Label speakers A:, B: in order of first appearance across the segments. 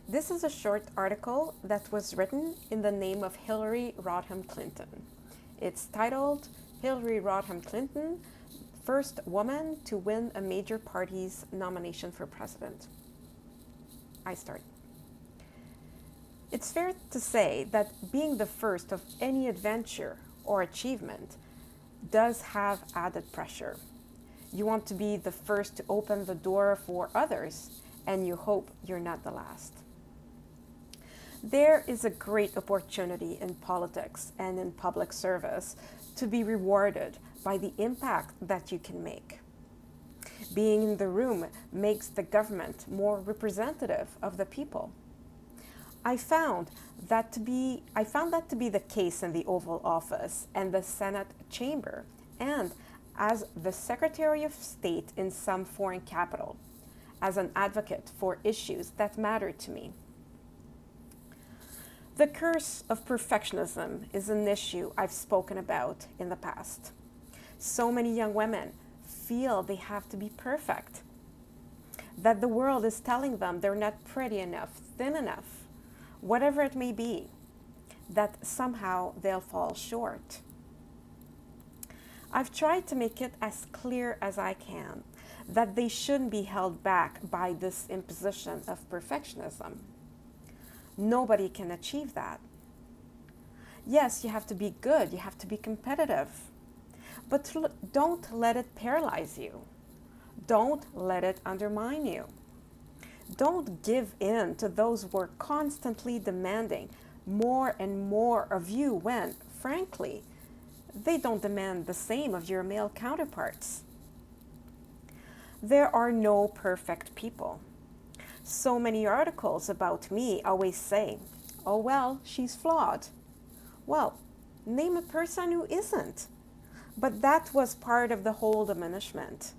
A: This is a short article that was written in the name of Hilary Rodham Clinton. It's titled Hilary Rodham Clinton, First Woman to Win a Major Party's Nomination for President. I start. It's fair to say that being the first of any adventure or achievement does have added pressure. You want to be the first to open the door for others, and you hope you're not the last. There is a great opportunity in politics and in public service to be rewarded by the impact that you can make. Being in the room makes the government more representative of the people. I found that to be the case in the Oval Office and the Senate chamber, and as the Secretary of State in some foreign capital, as an advocate for issues that matter to me. The curse of perfectionism is an issue I've spoken about in the past. So many young women feel they have to be perfect, that the world is telling them they're not pretty enough, thin enough, whatever it may be, that somehow they'll fall short. I've tried to make it as clear as I can that they shouldn't be held back by this imposition of perfectionism. Nobody can achieve that. Yes, you have to be good, you have to be competitive, but don't let it paralyze you. Don't let it undermine you. Don't give in to those who are constantly demanding more and more of you when, frankly, they don't demand the same of your male counterparts. There are no perfect people. So many articles about me always say, oh well, she's flawed. Well, name a person who isn't. But that was part of the whole diminishment.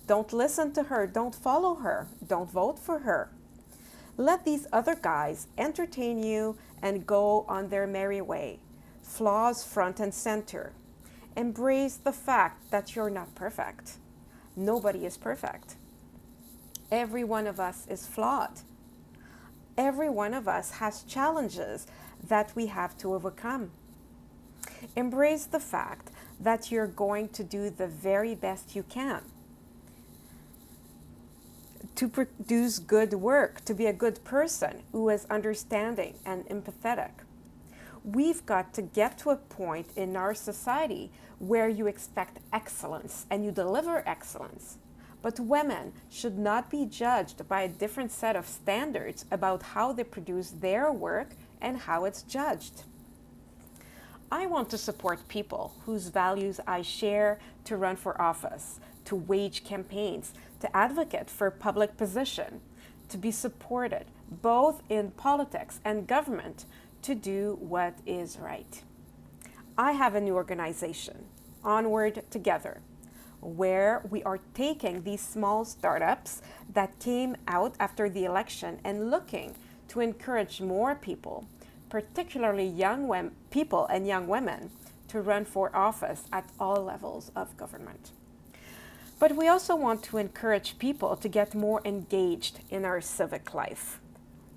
A: Don't listen to her, don't follow her, don't vote for her. Let these other guys entertain you and go on their merry way. Flaws front and center. Embrace the fact that you're not perfect. Nobody is perfect. Every one of us is flawed. Every one of us has challenges that we have to overcome. Embrace the fact that you're going to do the very best you can to produce good work, to be a good person who is understanding and empathetic. We've got to get to a point in our society where you expect excellence and you deliver excellence. But women should not be judged by a different set of standards about how they produce their work and how it's judged. I want to support people whose values I share, to run for office, to wage campaigns, to advocate for public position, to be supported both in politics and government to do what is right. I have a new organization, Onward Together, where we are taking these small startups that came out after the election and looking to encourage more people, particularly young people and young women, to run for office at all levels of government. But we also want to encourage people to get more engaged in our civic life,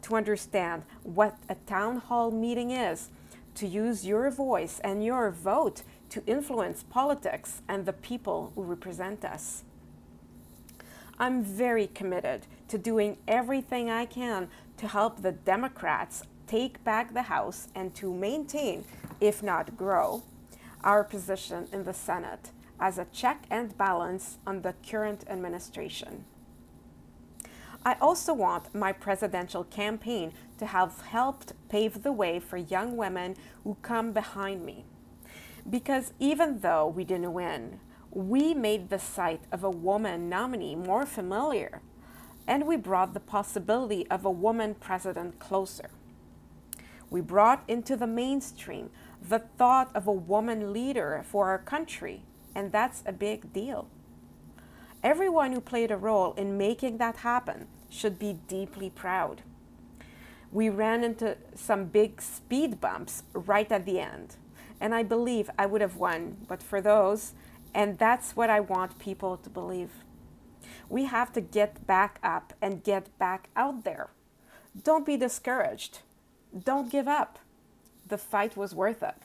A: to understand what a town hall meeting is, to use your voice and your vote to influence politics and the people who represent us. I'm very committed to doing everything I can to help the Democrats take back the House and to maintain, if not grow, our position in the Senate as a check and balance on the current administration. I also want my presidential campaign to have helped pave the way for young women who come behind me. Because even though we didn't win, we made the sight of a woman nominee more familiar, and we brought the possibility of a woman president closer. We brought into the mainstream the thought of a woman leader for our country, and that's a big deal. Everyone who played a role in making that happen should be deeply proud. We ran into some big speed bumps right at the end, and I believe I would have won, but for those, and that's what I want people to believe. We have to get back up and get back out there. Don't be discouraged. Don't give up. The fight was worth it.